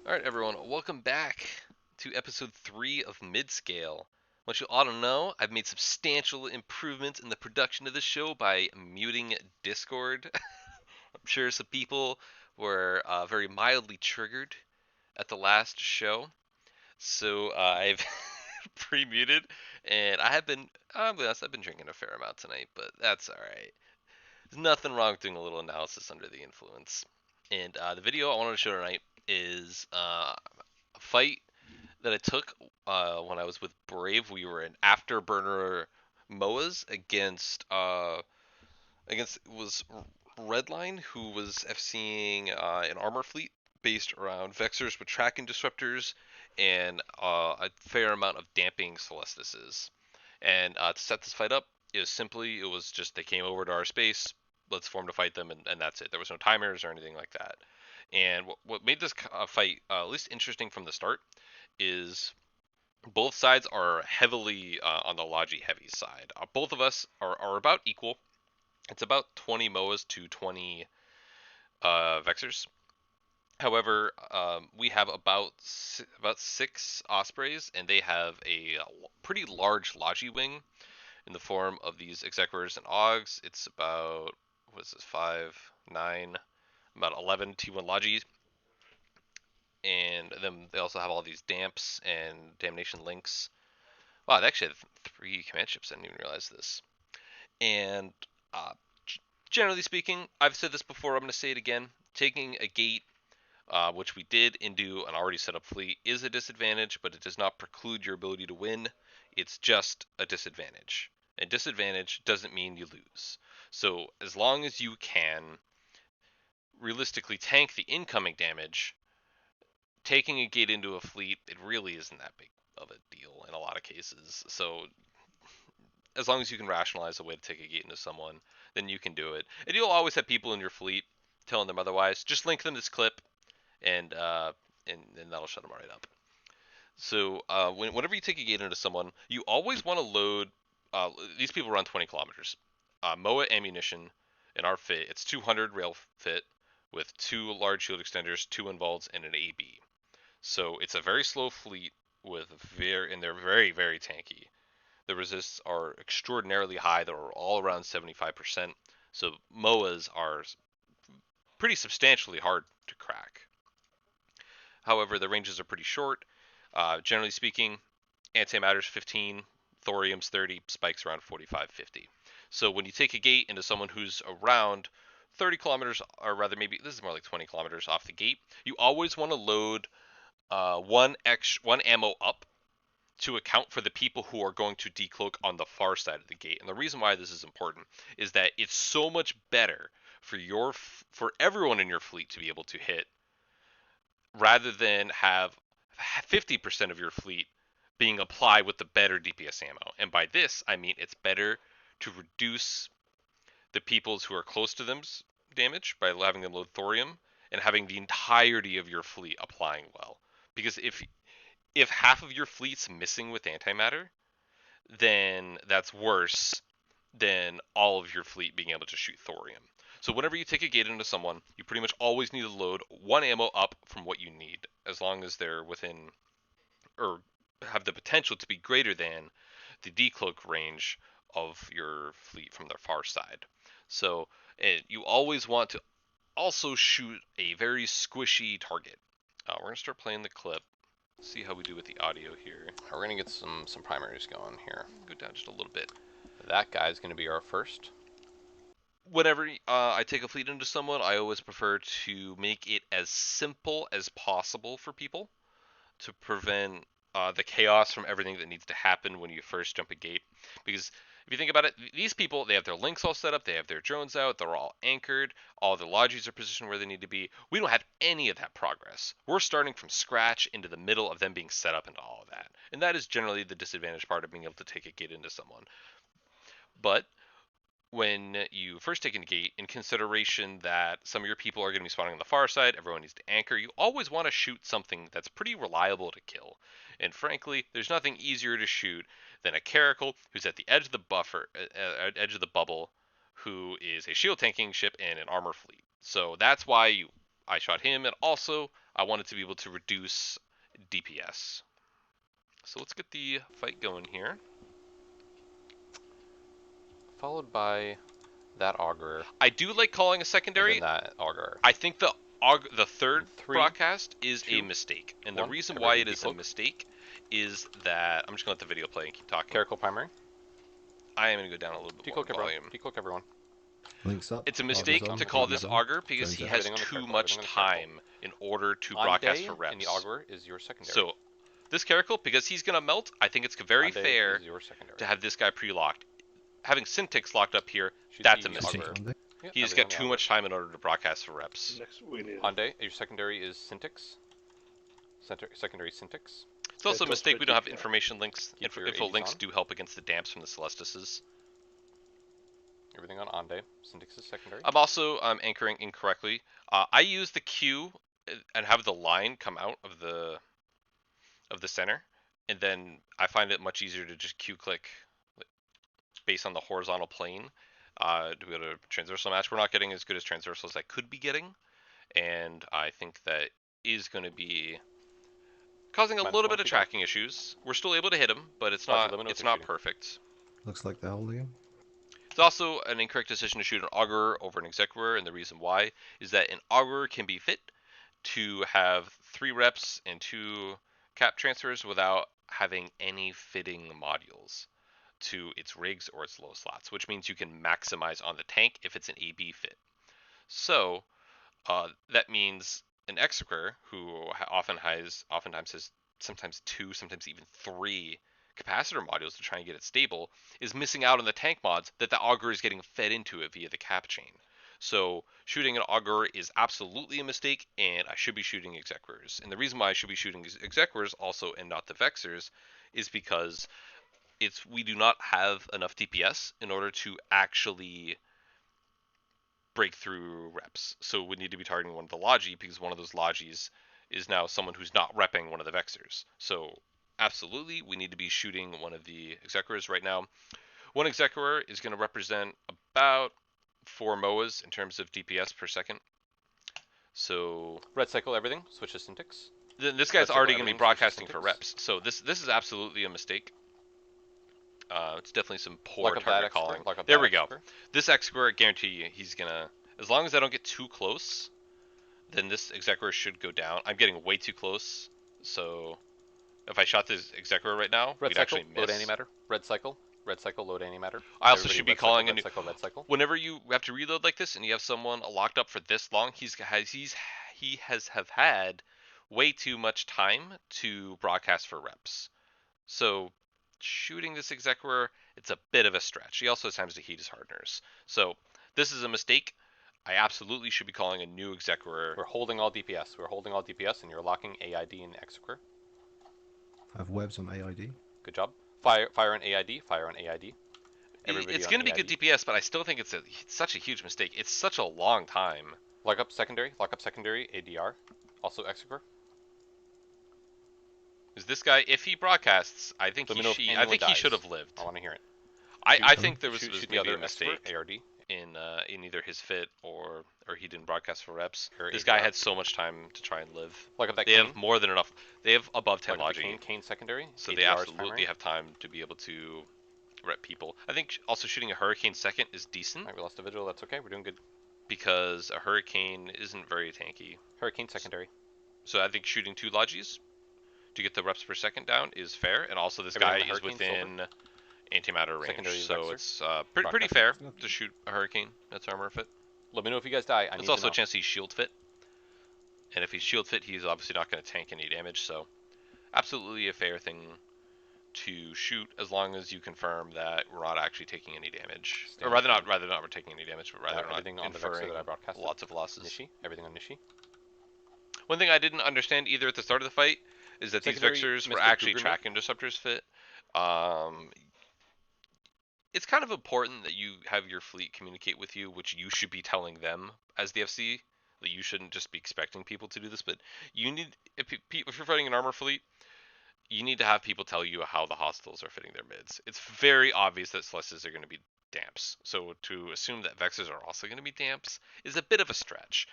Alright, everyone, welcome back to episode 3 of MidScale. I want you all to know I've made substantial improvements in the production of this show by muting Discord. I'm sure some people were very mildly triggered at the last show, so I've pre-muted, and I'm gonna honest, I've been drinking a fair amount tonight, but that's alright. There's nothing wrong with doing a little analysis under the influence. And the video I wanted to show tonight is a fight that I took when I was with Brave. We were in Afterburner MOAs against was Redline, who was FCing an armor fleet based around Vexers with tracking disruptors and a fair amount of damping Celestises. And to set this fight up, it was just they came over to our space, let's form to fight them, and that's it. There was no timers or anything like that. And what made this fight at least interesting from the start is both sides are heavily on the Logi heavy side. Both of us are about equal. It's about 20 MOAs to 20 Vexers. However, we have about six Ospreys, and they have a pretty large Logi wing in the form of these Exequers and Augs. It's about, what is this, 5, 9, about 11 T1 Logis. And then they also have all these damps and damnation links. Wow, they actually have 3 command ships. I didn't even realize this. And uh, generally speaking, I've said this before. I'm going to say it again. Taking a gate, which we did into an already set up fleet, is a disadvantage, but it does not preclude your ability to win. It's just a disadvantage. And disadvantage doesn't mean you lose. So as long as you can realistically tank the incoming damage, taking a gate into a fleet, it really isn't that big of a deal in a lot of cases. So as long as you can rationalize a way to take a gate into someone, then you can do it. And you'll always have people in your fleet telling them otherwise. Just link them this clip, and that'll shut them right up. So whenever you take a gate into someone, you always want to load. These people run 20 kilometers. MOA ammunition in our fit, it's 200 rail fit with 2 large shield extenders, 2 involves, and an AB. So it's a very slow fleet and they're very, very tanky. The resists are extraordinarily high. They're all around 75%. So MOAs are pretty substantially hard to crack. However, the ranges are pretty short. Generally speaking, antimatter's 15, thorium's 30, spikes around 45, 50. So when you take a gate into someone who's around 30 kilometers, or rather maybe this is more like 20 kilometers off the gate, you always want to load one ammo up to account for the people who are going to decloak on the far side of the gate. And the reason why this is important is that it's so much better for everyone in your fleet to be able to hit rather than have 50% of your fleet being applied with the better DPS ammo. And by this, I mean it's better to reduce the peoples who are close to them's damage by having them load thorium and having the entirety of your fleet applying well. Because if half of your fleet's missing with antimatter, then that's worse than all of your fleet being able to shoot thorium. So whenever you take a gate into someone, you pretty much always need to load 1 ammo up from what you need, as long as they're within or have the potential to be greater than the decloak range of your fleet from the far side. So you always want to also shoot a very squishy target. We're gonna start playing the clip. See how we do with the audio here. We're gonna get some primaries going here. Go down just a little bit. That guy's gonna be our first. Whenever I take a fleet into someone, I always prefer to make it as simple as possible for people to prevent the chaos from everything that needs to happen when you first jump a gate. Because if you think about it, these people, they have their links all set up, they have their drones out, they're all anchored, all the lodges are positioned where they need to be. We don't have any of that progress. We're starting from scratch into the middle of them being set up into all of that. And that is generally the disadvantage part of being able to take a gate into someone. But when you first take a gate, in consideration that some of your people are going to be spawning on the far side, everyone needs to anchor, you always want to shoot something that's pretty reliable to kill. And frankly, there's nothing easier to shoot than a Caracal who's at the edge of the edge of the bubble, who is a shield tanking ship and an armor fleet. So that's why you I shot him, and also I wanted to be able to reduce DPS. So let's get the fight going here. Followed by that augur, I do like calling a and secondary. then that augur. I think the third Three, broadcast is a 2, mistake, and the 1. reason why Everybody it is a decloak. mistake is that I'm just gonna let the video play and keep talking. Clerical primary. I am gonna go down a little bit more Decloak in everyone. volume. Decloak everyone. Links up. It's a Augers mistake on. to call Augers this on. augur because Zones he out. has Everything on the too clerical, much everything on the clerical. time in order to On broadcast day, for and the reps. augur is your secondary. So this clerical, because he's gonna melt, I think it's very on day fair is your secondary. to have this guy pre-locked. Having Syntix locked up here, Should that's a be mistake. augur. On deck. Yeah, He just everything got on the too augur. much time in order to broadcast for reps. Next we need On day, your secondary is Syntix. Secondary Syntix. It's also a mistake we don't have Yeah. information links. Keep your Info 80s links on. do help against the damps from the Celestises. Everything on day. Syntix is secondary. I'm also anchoring incorrectly. I use the Q and have the line come out of the center, and then I find it much easier to just Q click based on the horizontal plane to be able to transversal match. We're not getting as good as transversal as I could be getting, and I think that is going to be causing a little -1 bit of if you don't. tracking issues. We're still able to hit him, but it's Roger, not let me know if it's they're not shooting. perfect. Looks like they're holding him. It's also an incorrect decision to shoot an augur over an executor, and the reason why is that an augur can be fit to have 3 reps and 2 cap transfers without having any fitting modules to its rigs or its low slots, which means you can maximize on the tank if it's an AB fit. So that means an executor who oftentimes has sometimes 2, sometimes even 3 capacitor modules to try and get it stable, is missing out on the tank mods that the augur is getting fed into it via the cap chain. So shooting an augur is absolutely a mistake, and I should be shooting executors. And the reason why I should be shooting executors also and not the vexers is because we do not have enough DPS in order to actually break through reps. So we need to be targeting one of the Logi because one of those Logis is now someone who's not repping one of the Vexers. So absolutely, we need to be shooting one of the Executors right now. One Executor is going to represent about 4 MOAs in terms of DPS per second. So Red cycle everything. Switch to Syntix. this guy's Red already cycle going to be everything, broadcasting switch for to Syntix. reps. So this is absolutely a mistake. It's definitely some poor Lock up that target executor. calling. Lock up There that we go. executor. This Executor, I guarantee you, he's gonna. As long as I don't get too close, then this Executor should go down. I'm getting way too close, so if I shot this Executor right now, Red we'd cycle. actually Load miss. antimatter. Red cycle. Red cycle. Load antimatter. I also Everybody should be red calling cycle, a new. red cycle. Red cycle. Whenever you have to reload like this and you have someone locked up for this long, he has have had way too much time to broadcast for reps. So shooting this Executor, it's a bit of a stretch. He also has times to heat his hardeners. So this is a mistake. I absolutely should be calling a new Executor. We're holding all DPS. We're holding all DPS, and you're locking AID and executor. I have webs on AID. Good job. Fire on AID. Fire on AID. Everybody It's on going to be AID. good DPS, but I still think it's such a huge mistake. It's such a long time. Lock up secondary. Lock up secondary. ADR. Also executor. Is this guy, if he broadcasts, I think Let me know if he anyone dies. should have lived. I want to hear it. I think there was shoot the maybe other a mistake executor. ARD. in either his fit or he didn't broadcast for reps. Or This ADR. guy had so much time to try and live. Lock up that They Kane. have more than enough. They have above 10 Lock up the logi, Kane secondary. so ADR they is absolutely primary. have time to be able to rep people. I think also shooting a Hurricane second is decent Alright, we lost a vigil. That's okay. We're doing good. because a Hurricane isn't very tanky. Hurricane secondary. So I think shooting 2 logis to get the reps per second down is fair, and also this Everything guy on the is Hurricane, within antimatter range, Secondary so Vexer. it's pretty Broadcast. fair to shoot a Hurricane that's armor fit. Let me know if you guys die. I need There's to also know. a chance he's shield fit, and if he's shield fit, he's obviously not going to tank any damage. So absolutely a fair thing to shoot as long as you confirm that we're not actually taking any damage, or rather not we're taking any damage, but rather not everything on the Vexer inferring that I broadcasted. lots of losses. Nishi. Everything on Nishi. One thing I didn't understand either at the start of the fight is that Secondary these Vexers were Mr. actually Cougar track interceptors fit. It's kind of important that you have your fleet communicate with you, which you should be telling them as the FC. Like, you shouldn't just be expecting people to do this, but you need, if you're fighting an armor fleet, you need to have people tell you how the hostiles are fitting their mids. It's very obvious that Celestis are going to be damps, so to assume that Vexes are also going to be damps is a bit of a stretch.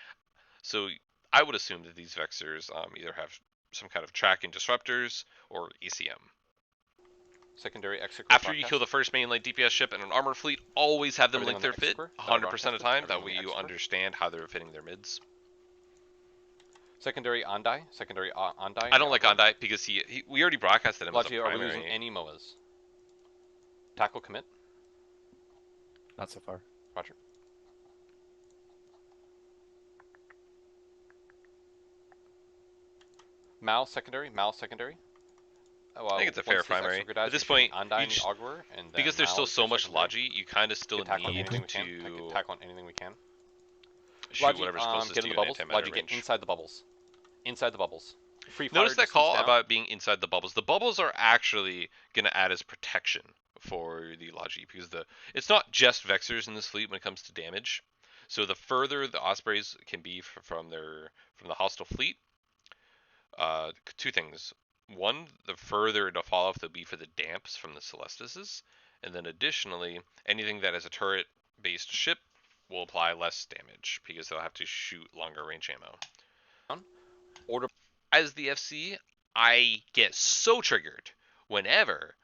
So I would assume that these vexers either have some kind of tracking disruptors or ECM. Secondary execra After you broadcast. kill the first mainline DPS ship and an armored fleet, always have them Everything link on the their fit execra, 100% of the time. That everything way on the you execra. understand how they're fitting their mids. Secondary Ondai. Secondary Ondai. I don't like Ondai because we already broadcasted him as a Logi, are we losing primary. any MOAs? Tackle commit. Not so far. Roger. Mal secondary. Mal secondary. I think it's a fair primary. At this point, Ondai each, Augur, and then because there's Mal still is so your much secondary. Logi, you kind of still Tackle on need anything we can. to Tackle on anything we can. shoot Logi, whatever's closest get to in you the in bubbles. antimatter Logi, range. get inside the bubbles. Inside the bubbles. Free fire Notice that distance call down. about being inside the bubbles. The bubbles are actually going to add as protection for the Logi because it's not just Vexers in this fleet when it comes to damage. So the further the Ospreys can be from the hostile fleet, two things. One, the further to fall off they'll be for the damps from the Celestises, and then additionally, anything that is a turret-based ship will apply less damage because they'll have to shoot longer range ammo. Order. As the FC, I get so triggered whenever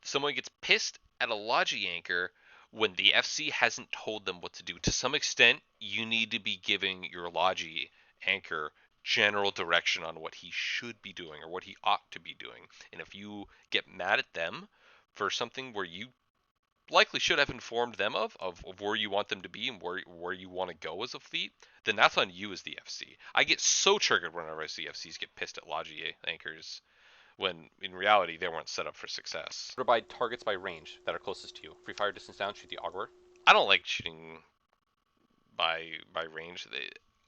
someone gets pissed at a Logi anchor when the FC hasn't told them what to do. To some extent, you need to be giving your Logi anchor general direction on what he should be doing or what he ought to be doing. And if you get mad at them for something where you likely should have informed them of where you want them to be and where you want to go as a fleet, then that's on you as the FC. I get so triggered whenever I see FCs get pissed at Logi anchors when in reality they weren't set up for success. Order by targets by range that are closest to you. Free fire distance down, shoot the Augur. I don't like shooting by range.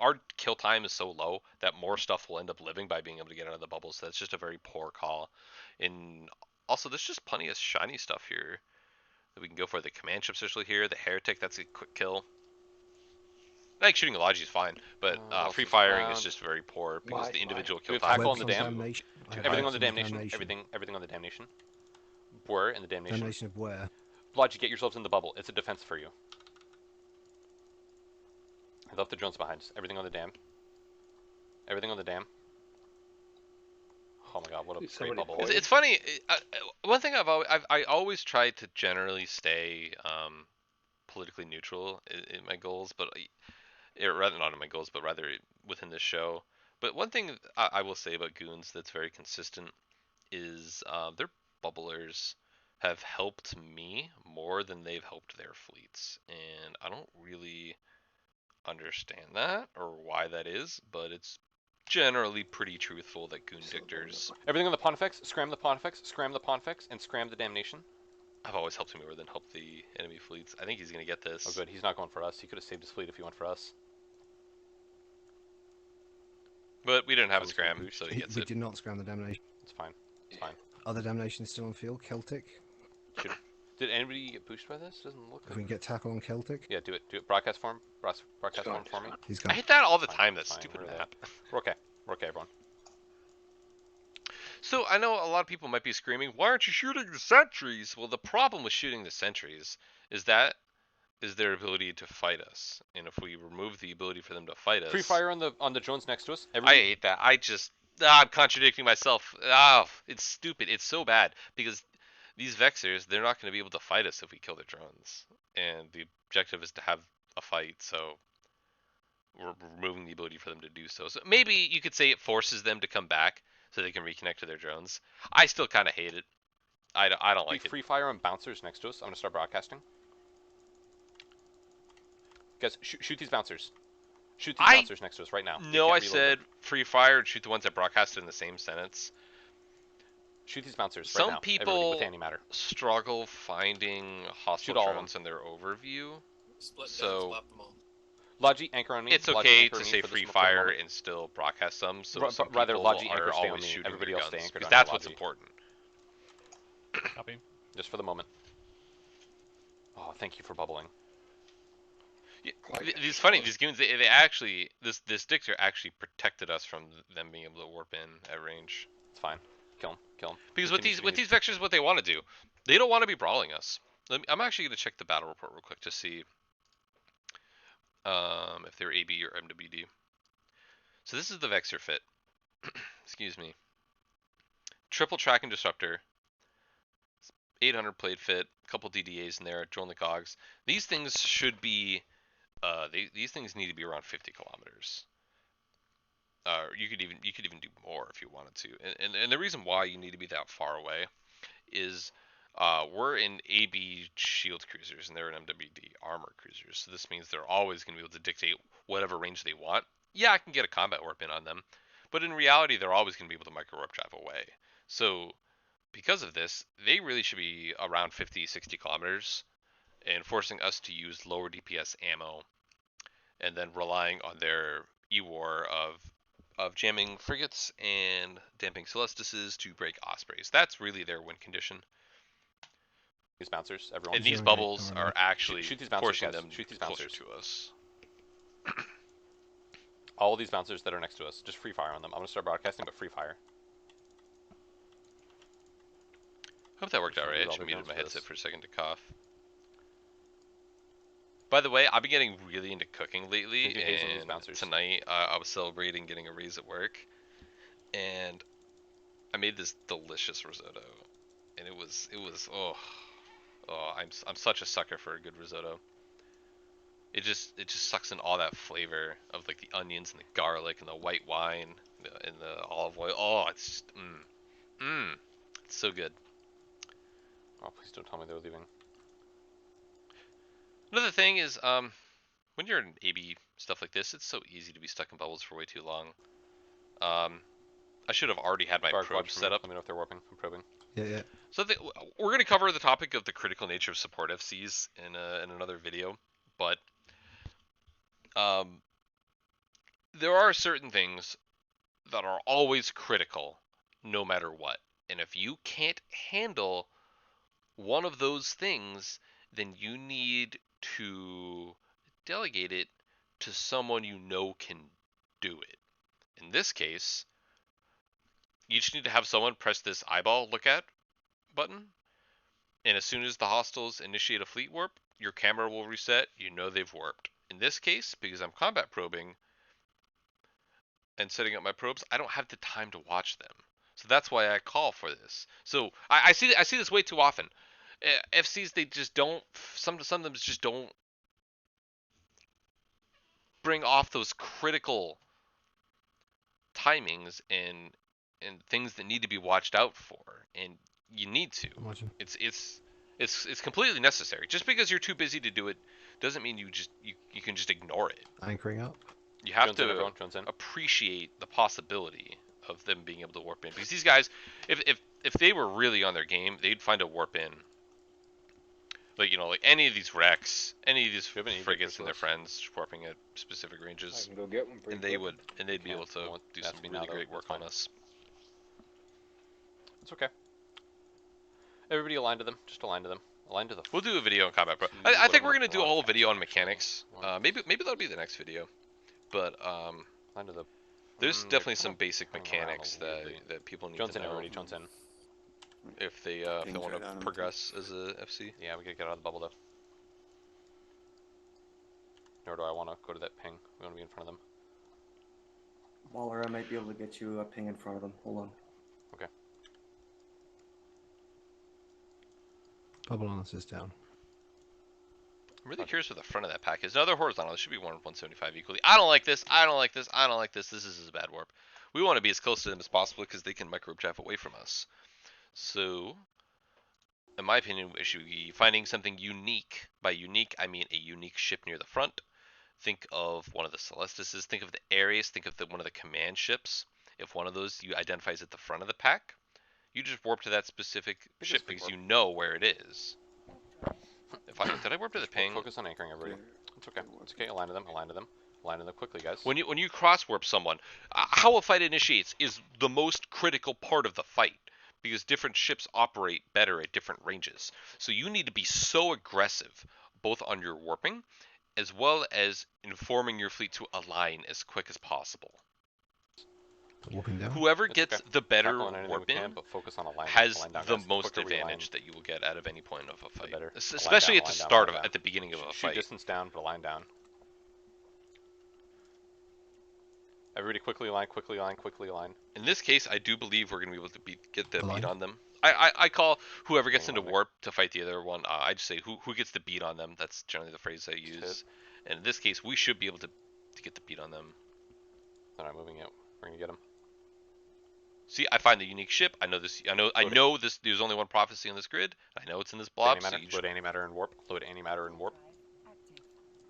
Our kill time is so low that more stuff will end up living by being able to get out of the bubbles. So that's just a very poor call. And also, there's just plenty of shiny stuff here that we can go for. The command ships are still here. The heretic, that's a quick kill. I think shooting a Logi is fine, but free firing is just very poor because the individual kill time. Tackle on the Webs dam. damnation. I have Everything webs on the damnation. Everything on the damnation. Where in the damnation? Damnation of where? Logi, get yourselves in the bubble. It's a defense for you. I left the drones behind. Just everything on the dam. Everything on the dam. Oh my god, what a great bubble. It's funny. One thing I always try to generally stay politically neutral in my goals, but rather not in my goals, but rather within this show. But one thing I will say about Goons that's very consistent is their bubblers have helped me more than they've helped their fleets, and I don't really understand that or why that is, but it's generally pretty truthful that Goon Dictors Everything on the Pontifex. Scram the Pontifex. Scram the Pontifex. And scram the damnation. have always helped me more than helped the enemy fleets. I think he's going to get this. Oh good, he's not going for us. He could have saved his fleet if he went for us. But we didn't have a Someone's gonna scram, boost. so he We gets it. did not scram the damnation. It's fine. It's fine. Other damnation still on field. Celtic. Did anybody get boosted by this? Doesn't look If good. we can get tackle on Celtic, Yeah, do it. Do it. Broadcast form. Broadcast form for me. he's I gone. hit that all the Fine, time, that fine, stupid we're there. map. We're okay. We're okay, everyone. So I know a lot of people might be screaming, why aren't you shooting the sentries? Well, the problem with shooting the sentries is that is their ability to fight us. And if we remove the ability for them to fight us... Free fire on the drones next to us. I hate that. I'm contradicting myself. It's stupid. It's so bad because these Vexers, they're not going to be able to fight us if we kill their drones. And the objective is to have a fight, so we're removing the ability for them to do so. So maybe you could say it forces them to come back so they can reconnect to their drones. I still kind of hate it. I don't like it. Free fire on bouncers next to us. I'm gonna start broadcasting. Guys, shoot these bouncers. Shoot these bouncers next to us right now. No, I said free fire and shoot the ones that broadcasted in the same sentence. Shoot these bouncers Some right now. people with antimatter. struggle finding hostile Shoot all of drones in their overview. Split So- down, swap them all. Logi, anchor on me. It's Logi, okay anchor to me say for this free for the fire moment. and still broadcast them, so Ra- some rather, people Logi, anchor, are stay on always me. shooting Everybody their else stay guns, anchored because on that's your what's Logi. important. Copy. Just for the moment. Oh, thank you for bubbling. Yeah, it's funny. These goons, they actually this dictator actually protected us from them being able to warp in at range. It's fine. Kill him. Kill him. Because with these vectors, what they want to do, they don't want to be brawling us. I'm actually going to check the battle report real quick to see if they're AB or MWD. So this is the Vexor fit. Excuse me. Triple track and disruptor. 800 plate fit. A couple DDAs in there. Drone the cogs. These things should be. These things need to be around 50 kilometers. You could even do more if you wanted to. And the reason why you need to be that far away is we're in AB shield cruisers and they're in MWD armor cruisers. So this means they're always going to be able to dictate whatever range they want. Yeah, I can get a combat warp in on them, but in reality, they're always going to be able to micro warp drive away. So because of this, they really should be around 50, 60 kilometers and forcing us to use lower DPS ammo and then relying on their E-war of jamming frigates and damping Celestises to break Ospreys. That's really their win condition. These bouncers, everyone. And these Zero bubbles eight, are actually shoot these bouncers, forcing guys. them Shoot these closer bouncers. to us. All of these bouncers that are next to us, just free fire on them. I'm gonna start broadcasting, but free fire. Hope that worked out right. I Use all actually the muted guns my for headset this. for a second to cough. By the way, I've been getting really into cooking lately, Did you haze on these and bouncers? tonight I was celebrating getting a raise at work, and I made this delicious risotto, and it was I'm such a sucker for a good risotto. It just sucks in all that flavor of like the onions and the garlic and the white wine and the olive oil. Oh, it's just it's so good. Oh, please don't tell me they're leaving. Another thing is when you're in AB stuff like this, it's so easy to be stuck in bubbles for way too long. I should have already had my Bark, probe watch for me. set up. Let me know if they're warping. I'm probing. Yeah. So we're going to cover the topic of the critical nature of support FCs in another video, but there are certain things that are always critical no matter what. And if you can't handle one of those things, then you need to delegate it to someone you know can do it. In this case, you just need to have someone press this eyeball look at button, and as soon as the hostiles initiate a fleet warp, your camera will reset. You know they've warped. In this case, because I'm combat probing and setting up my probes, I don't have the time to watch them. So that's why I call for this. So I see this way too often. FCs, they just don't. Some of them just don't bring off those critical timings and things that need to be watched out for, and you need to. Imagine. It's completely necessary. Just because you're too busy to do it doesn't mean you can just ignore it. Anchoring up. You have Jones in, to everyone. Jones in. appreciate the possibility of them being able to warp in, because these guys, if they were really on their game, they'd find a warp in. Like, you know, like any of these wrecks, any of these have any frigates and their ridiculous- friends warping at specific I ranges, can go get one pretty and they quick. would, and they'd be Yeah, able to well, do that's some me really now, though. great work That's on fine. us. It's okay. Everybody align to them. Just align to them. Align to the. We'll do a video on combat pro. To I think we're whatever gonna do a whole video on broadcast, actually. mechanics. One- Maybe that'll be the next video. But Align to the. there's they're definitely kind some of basic hanging around mechanics weirdly. that people need Jones to in, know everybody. Jones in. if they Pings want right on to 'em. progress as a FC. Yeah, we gotta get out of the bubble though. Nor do I want to go to that ping. We want to be in front of them. Waller, I might be able to get you a ping in front of them. Hold on. Okay. Bubble on us is down. I'm really curious what the front of that pack is. No, they're horizontal. It should be 175 equally. I don't like this. I don't like this. I don't like this. This is a bad warp. We want to be as close to them as possible because they can micro drive away from us. So, in my opinion, we should be finding something unique. By unique, I mean a unique ship near the front. Think of one of the Celestises. Think of the Ares. Think of one of the command ships. If one of those you identify as at the front of the pack, you just warp to that specific It ship is quick because warp. you know where it is. Did I warp to the ping? Focus on anchoring, everybody. It's okay. It's okay. Align to them. Align to them. Align to them quickly, guys. When you cross warp someone, how a fight initiates is the most critical part of the fight because different ships operate better at different ranges. So you need to be so aggressive both on your warping as well as informing your fleet to align as quick as possible. Walking down. Whoever It's gets okay. the better Tackle on anything warp we can, in but focus on alignment. has Align down, the guys. most Quicker we align, advantage that you will get out of any point of a fight. better. Especially Align at the down, start align of down. at the beginning of a Shoot fight. distance down, but align down. Everybody quickly align, quickly align, quickly align. In this case, I do believe we're going to be able to get the beat Aligned. on them. I call whoever gets Hang into on, Nick. warp to fight the other one. I just say who gets the beat on them. That's generally the phrase I use. And in this case, we should be able to get the beat on them. They're not moving yet. We're gonna get them. See, I find the unique ship. I know this. I know this. There's only one prophecy on this grid. I know it's in this blob. So Antimatter. you just, Load antimatter and warp. Load antimatter and warp.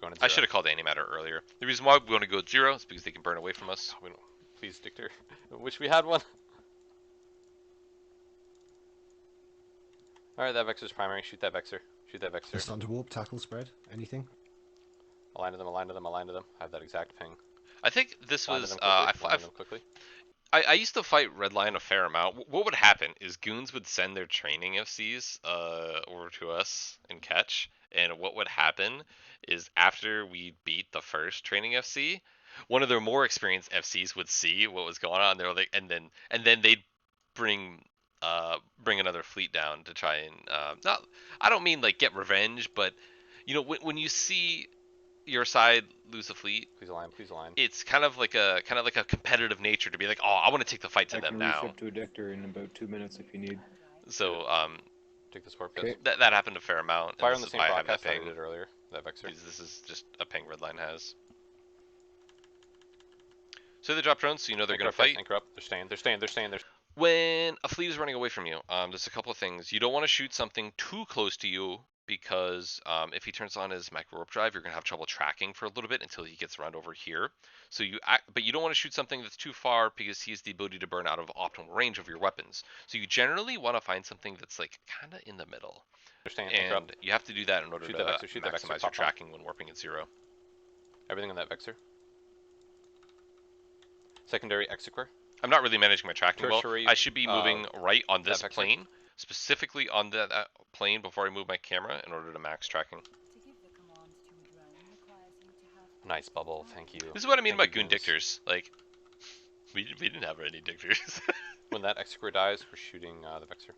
Going to I zero. should have called antimatter earlier. The reason why we want to go at 0 is because they can burn away from us. We don't, please, Dictor. I wish we had one. Alright, that Vexer's primary. Shoot that Vexer. Shoot that They're Vexer. starting to warp, tackle, spread. Anything? Align to them, align to them, align to them. I have that exact ping. I think this Align to was. them quickly. Align I, to them quickly. I used to fight Redline a fair amount. What would happen is goons would send their training FCs over to us and catch, and what would happen is after we beat the first training FC, one of their more experienced FCs would see what was going on. They were like, and then they'd bring another fleet down to try and not. I don't mean like get revenge, but you know when you see your side lose a fleet, Please align, please align. it's kind of like a competitive nature to be like, oh, I want to take the fight to I them can now. reship to a Dictor in about 2 minutes if you need. So Take this warp, Okay. guys. that happened a fair amount. Fire And on the this is same why I have broadcast that that I ping. did earlier. That Vexer. Because this is just a ping Redline has. So they drop drones, so you know they're Anchor gonna up, guys, fight. Anchor up. They're staying, they're staying, they're staying. When a fleet is running away from you, there's a couple of things. You don't want to shoot something too close to you because if he turns on his micro warp drive, you're gonna have trouble tracking for a little bit until he gets around over here. So but you don't want to shoot something that's too far because he has the ability to burn out of optimal range of your weapons. So you generally want to find something that's like kind of in the middle, They're staying, anchor up. and you have to do that in order Shoot to that Vexer, shoot that Vexer, maximize your pop, pop. tracking when warping at 0. Everything on that Vexer. Secondary Exequer. I'm not really managing my tracking Tertiary, well. I should be moving right on this that Vexer. plane, specifically on that plane before I move my camera in order to max tracking. Nice bubble, thank you. This is what I mean Thank about you, goon goons. dictors. Like, we didn't have any dictors. When that Exequer dies, we're shooting the Vexer.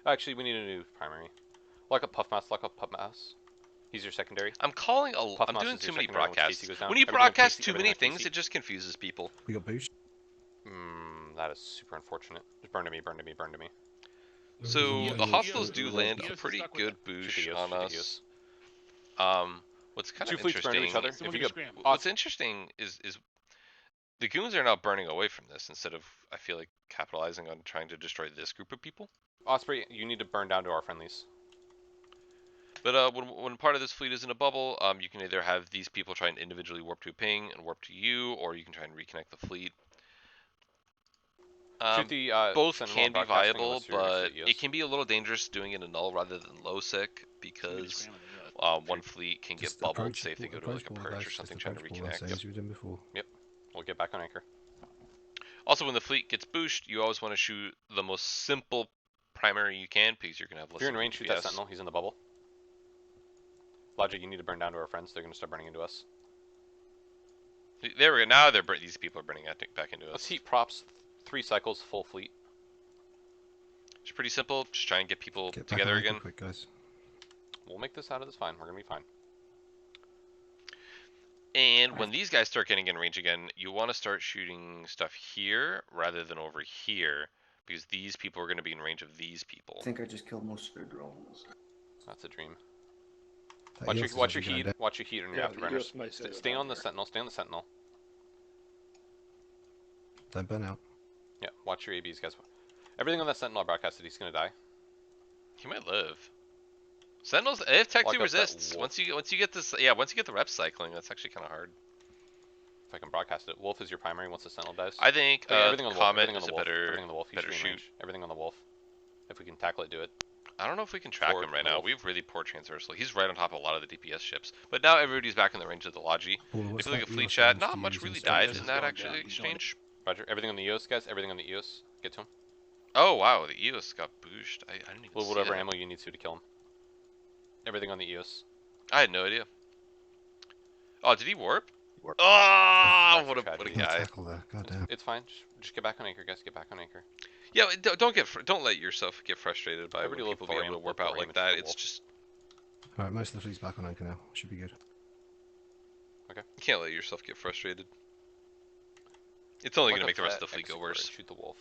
Actually, we need a new primary. Lock up Puff Mouse, lock up Puff Mouse. He's your secondary. I'm calling Puff I'm Mouse doing is too your many secondary once broadcasts. Casey goes down. When you Everything on broadcast Casey, too everything many on things, Casey. it just confuses people. We got boost. That is super unfortunate. Just burn to me, burn to me, burn to me. So Yeah, the yeah, hostiles yeah, do yeah. land Eos a is pretty stuck with good them. boosh Shoot the on Eos, shoot the us. Eos. What's kind Two of fleets burn to interesting. each other. Someone If you do get scram. What's interesting is the goons are now burning away from this instead of, I feel like, capitalizing on trying to destroy this group of people. Osprey, you need to burn down to our friendlies. But when part of this fleet is in a bubble, you can either have these people try and individually warp to a ping and warp to you, or you can try and reconnect the fleet. Shoot the Both Sentinel can be broadcasting viable, unless you're next to but the Eos. it can be a little dangerous doing it in null rather than low sec because Scram with it, one fleet can get Just bubbled. approach- Say if they go to approach like a ball, perch guys, or just something trying to approach ball, reconnect. same as we've done before. We'll get back on anchor. Also, when the fleet gets boosted, you always want to shoot the most simple primary you can because you're gonna have less. If you're in range, shoot that DPS. Sentinel. He's in the bubble. Logic, you need to burn down to our friends. They're gonna start burning into us. There we go. Now these people are burning back into Let's us. heat props. 3 cycles, full fleet. It's pretty simple. Just try and get people Get back together on anchor again. quick, guys. We'll make this out of this fine. We're gonna be fine. And when these guys start getting in range again, you want to start shooting stuff here rather than over here because these people are going to be in range of these people. I think I just killed most of their drones. That's a dream. That Watch Eos your is watch your actually going heat. down. Watch your heat on your Yeah, the afterburners. Eos might set it Stay down on the there. Sentinel. Stay on the Sentinel. Don't burn out. Yeah. Watch your ABs, guys. Everything on that Sentinel broadcasted. He's gonna die. He might live. Sentinels, they have Tech Lock 2 up that resists. wolf. Once you get this, once you get the rep cycling, that's actually kind of hard. If I can broadcast it. Wolf is your primary once the Sentinel dies. I think everything on the wolf. Comet Everything on is the a wolf. better Everything on the wolf. He's better in shoot. range. Everything on the wolf. If we can tackle it, do it. I don't know if we can track Forward him right on the now. wolf. We have really poor transversal. He's right on top of a lot of the DPS ships. But now everybody's back in the range of the Logi. Paula, If what's you look that at fleet Eos chat, range not to much use really instead? died This in is that going actually down. He's doing it. exchange. Roger. Everything on the EOS, guys. Everything on the EOS. Get to him. Oh wow, the EOS got boosted. I didn't even Well, see whatever that. ammo you need to kill him. Everything on the EOS. I had no idea. Oh, did he warp? Warp. Oh, That's what a tragedy. No guy. tackle there. God damn. It's fine. Just get back on anchor, guys. Get back on anchor. Yeah, don't let yourself get frustrated by Everybody when look people being for able to him, warp look out for like him, that. it's It's the just Alright, most of the fleet's back on anchor now. Should be good. you can't let yourself get frustrated. It's only Look going to up make the rest of that the fleet X go square and worse. Shoot the wolf.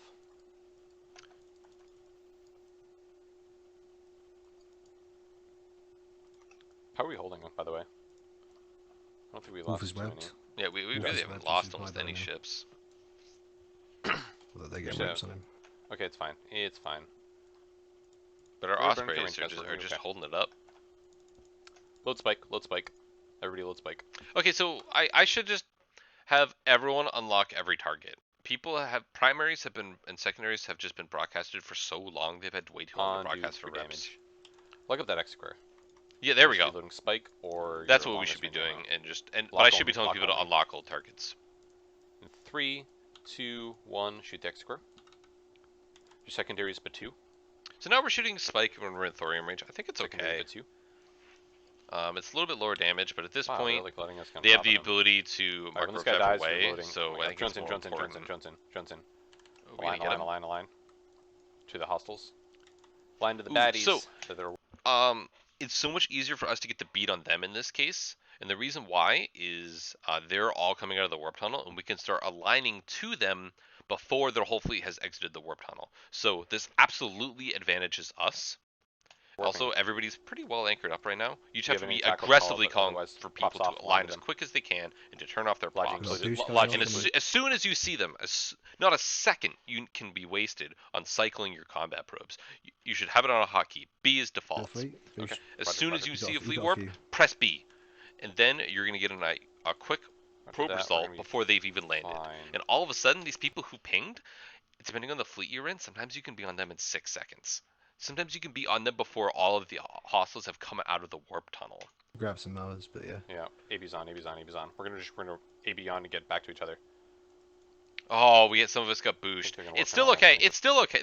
How are we holding them, by the way? I don't think we Wolf lost is too many. webbed. Yeah, we Wolf really is haven't webbed, lost which is almost my any bow now. ships. Although they get So- webs on him. Okay, it's fine. It's fine. But our We're burning Ospreys range, are guys, just, we're are doing just okay. holding it up. Load spike. Load spike. Everybody load spike. Okay, so I should just have everyone unlock every target. People have primaries have been and secondaries have just been broadcasted for so long they've had way too long to On dude broadcast for for reps. damage. Look up that X square. Yeah, there we Just go. Reloading spike or That's your what we longest should be range doing, ammo. but I Lock should be only, telling lock people to only. unlock old targets. In 3, 2, 1, shoot the X square. Your secondary is but 2. So now we're shooting spike when we're in thorium range. I think it's Secondary okay. but 2. It's a little bit lower damage, but at this Wow, point they're like letting us kind of they have top the it. ability to Alright, mark when this whichever guy dies, way. you're loading. So Oh my I God. think Drones it's in, more drones in, drones important. in, drones in, drones in. Are we gonna get him? Line. To the hostiles. Line to the Ooh, baddies. so- to their It's so much easier for us to get the beat on them in this case, and the reason why is they're all coming out of the warp tunnel, and we can start aligning to them before their whole fleet has exited the warp tunnel. So this absolutely advantages us. warping. Also, everybody's pretty well anchored up right now. You just Do you have to have any be tackle aggressively call, but calling otherwise for pops people to off, align line to as them. quick as they can and to turn off their Lodging props. included. Lodging And included. as soon as you see them, not a second you can be wasted on cycling your combat probes. You should have it on a hotkey. B is Feel default. free. Okay. As Roger, soon roger. as you You got see a- a you fleet got a warp, few. press B, and then you're gonna get a quick Roger probe that, we're result gonna be before they've even landed. fine. And all of a sudden, these people who pinged, depending on the fleet you're in, sometimes you can be on them in 6 seconds. Sometimes you can be on them before all of the hostiles have come out of the warp tunnel. Grab some mowers, but yeah. Yeah, AB's on. We're gonna AB on to get back to each other. Oh, some of us got booshed. they're gonna work It's still on okay. it. It's still okay.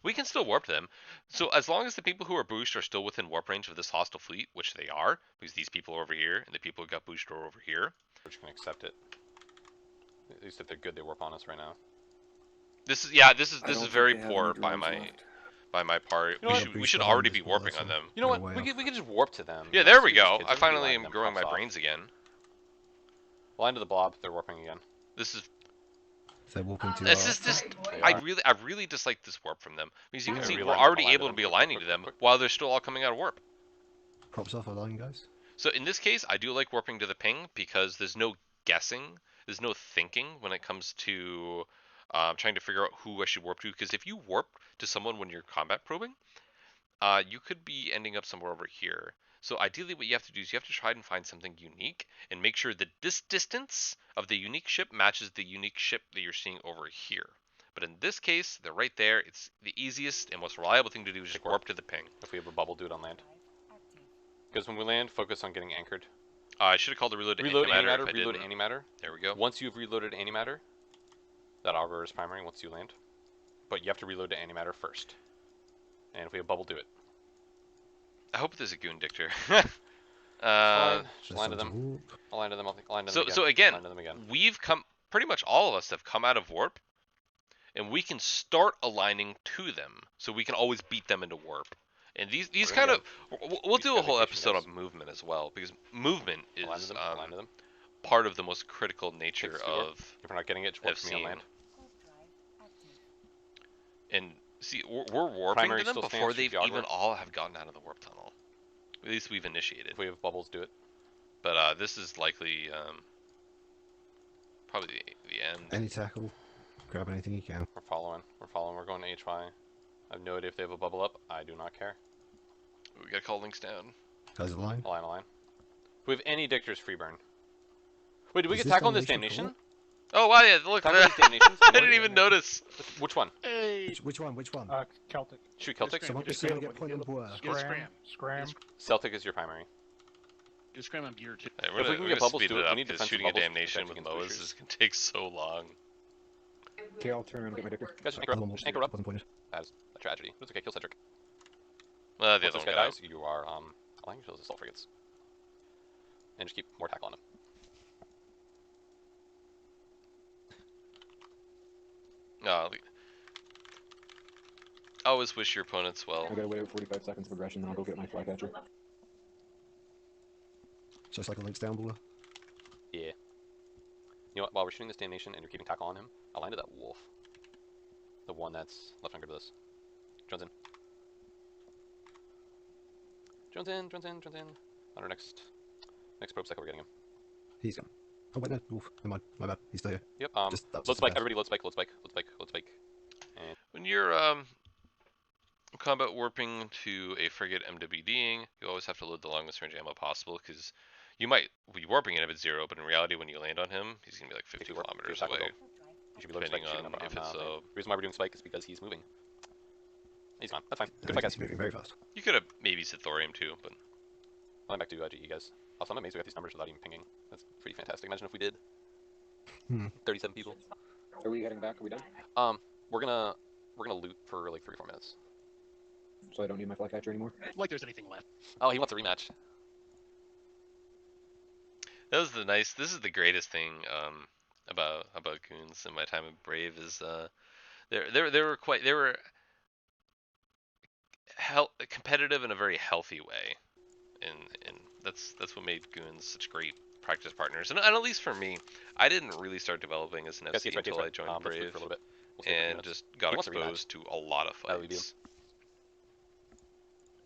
We can still warp them. So as long as the people who are booshed are still within warp range of this hostile fleet, which they are, because these people are over here and the people who got booshed are over here. We're just gonna accept it. At least if they're good, they warp on us right now. This is I this don't is think very they have poor any by drones my left. part. You know what? We Boost should behind already as be well, warping that's on all. them. You know They're what? way We off. can just warp to them. Yeah, You know, there we stupid go. kids, I just finally reline am them, growing my pops off. brains again. Line to the blob. They're warping again. This is If they're walking too this hard. is just They I are. really dislike this warp from them because you Yeah, can see reline we're them, already align to able to them, be quick, aligning quick, to them quick. while they're still all coming out of warp. Props off our line, guys. So in this case, I do like warping to the ping because there's no guessing, there's no thinking when it comes to trying to figure out who I should warp to. Because if you warp to someone when you're combat probing, you could be ending up somewhere over here. So ideally, what you have to do is you have to try and find something unique and make sure that this distance of the unique ship matches the unique ship that you're seeing over here. But in this case, they're right there. It's the easiest and most reliable thing to do is just Take warp. warp to the ping. If we have a bubble, do it on land. Because when we land, focus on getting anchored. I should have called the reload Reload antimatter antimatter. if I Reload didn't. antimatter. There we go. Once you've reloaded antimatter, that auger is primary once you land. But you have to reload to antimatter first. And if we have bubble, do it. I hope there's a goon dictator. Fine. Just They're line to starting to them. warp. I'll line to them. I'll line to them So again. so again, Line to them again. we've come pretty much all of us have come out of warp, and we can start aligning to them, so we can always beat them into warp. And these We're kind gonna of we'll do a whole vacation, episode guys. on movement as well because movement Align to is them. Align to them. part of the most critical nature Take the warp. of If we're not getting it, just warp I've to me on seen. land. And see we're warping Primary to them still before stands, they've shoot the even auger. all have gotten out of the warp tunnel. At least we've initiated. If we have bubbles, do it. But this is likely probably the end. Any tackle. Grab anything you can. We're following. We're following. We're going to HY. I have no idea if they have a bubble up. I do not care. We gotta call links down. Guys, align. Align, align. If we have any dictors, free burn. Wait, did we Is get this tackle on this damnation damnation? Oh wow, yeah, look at Tackle that. these damnations? I didn't even notice. Which one? Which one? Which one? Celtic. Shoot Celtic? Scram. Someone just someone scram. get point number where? Get a scram. Scram. Celtic is your primary. Get a scram on gear too. Right, If we can we're get gonna bubbles, speed do it it. We up need because defensive shooting a bubbles to damnation protect with against Lois boosters. is gonna take so long. Okay, I'll turn around and get my dicker. Guys, just anchor Other up. one Just anchor up. wasn't pointed. That is a tragedy. But it's okay. Kill Cedric. The Once other this one guy got dies, you are aligning to those assault frigates. And just keep more tackle on them. out. No, always wish your opponents well. I gotta wait 45 seconds of aggression, then I'll go get my flycatcher. Just like a links down below. Yeah. You know what? While we're shooting this damnation and you're keeping tackle on him, aligned to that wolf. The one that's left on grid with us. Jones in. Jones in, Jones in, Jones in. On our next probe cycle, we're getting him. He's gone. Oh wait, no, wolf. Never mind. My bad. He's still here. Yep. That was Load just a spike. guess. Everybody, load spike. Load spike. Load spike. Load spike. And When you're combat warping to a frigate MWDing, you always have to load the longest range ammo possible, because you might be warping it if it's 0, but in reality, when you land on him, he's gonna be like 50 warp, kilometers your attack will away. go. You should be loading spike. Depending Shooting on if it's the reason why we're doing spike is because he's moving. He's gone. That's fine. Good fight, guys. He's moving very fast. You could have maybe said thorium too, but Going back to GE, guys. Also, I'm amazed we got these numbers without even pinging. That's pretty fantastic. Imagine if we did. 37 people. Are we heading back? Are we done? We're gonna loot for like 3 or 4 minutes. So I don't need my flycatcher anymore? Like there's anything left. Oh, he wants a rematch. that was the nice. This is the greatest thing about goons in my time of Brave is they were competitive in a very healthy way, and that's what made goons such great practice partners. And at least for me, I didn't really start developing as an Guys, FC until I joined let's loot Brave for a little bit. We'll stay for a few and minutes. just got He wants a rematch. exposed to a lot of That would be fights.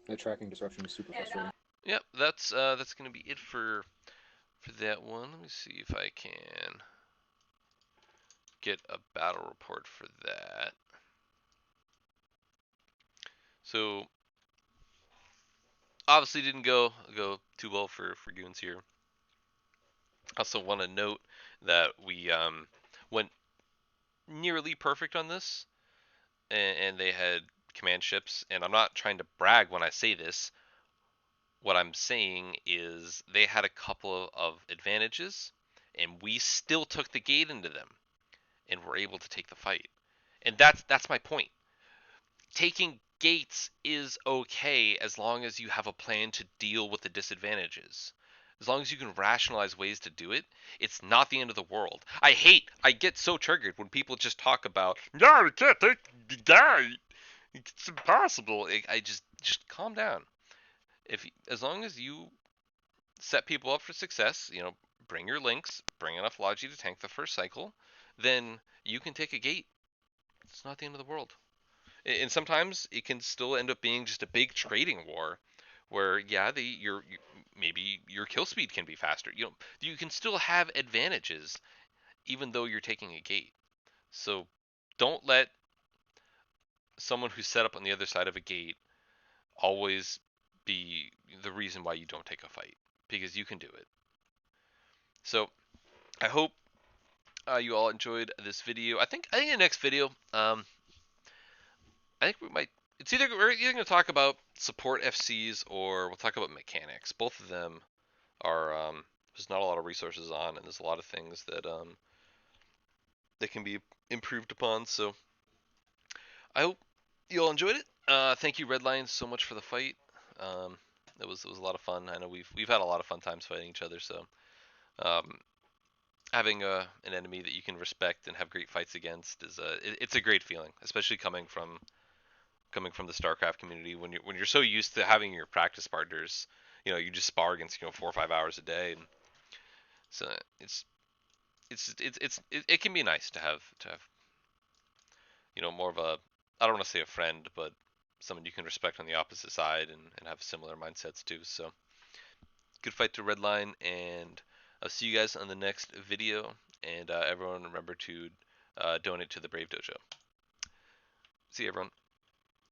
The tracking disruption is super frustrating. Yep, that's gonna be it for that one. Let me see if I can get a battle report for that. So obviously didn't go too well for goons here. Also want to note that we went nearly perfect on this, and they had command ships. And I'm not trying to brag when I say this. What I'm saying is they had a couple of advantages, and we still took the gate into them, and were able to take the fight. And that's my point. Taking gates is okay as long as you have a plan to deal with the disadvantages. As long as you can rationalize ways to do it, it's not the end of the world. I get so triggered when people just talk about, no, we can't take the gate. It's impossible. I just calm down. As long as you set people up for success, bring your links, bring enough logi to tank the first cycle, then you can take a gate. It's not the end of the world. And sometimes it can still end up being just a big trading war, where maybe your kill speed can be faster. You can still have advantages, even though you're taking a gate. So don't let someone who's set up on the other side of a gate always be the reason why you don't take a fight, because you can do it. So I hope you all enjoyed this video. I think in the next video, I think we're either going to talk about support FCs or we'll talk about mechanics. Both of them are there's not a lot of resources on, and there's a lot of things that can be improved upon. So I hope you all enjoyed it. Thank you, Redline, so much for the fight. It was a lot of fun. I know we've had a lot of fun times fighting each other. So having an enemy that you can respect and have great fights against it's a great feeling, especially coming from the StarCraft community, when you're so used to having your practice partners, you just spar against 4 or 5 hours a day, and so it can be nice to have more of a, I don't want to say a friend, but someone you can respect on the opposite side and have similar mindsets too. So good fight to Redline, and I'll see you guys on the next video. And everyone remember to donate to the Brave Dojo. See you, everyone.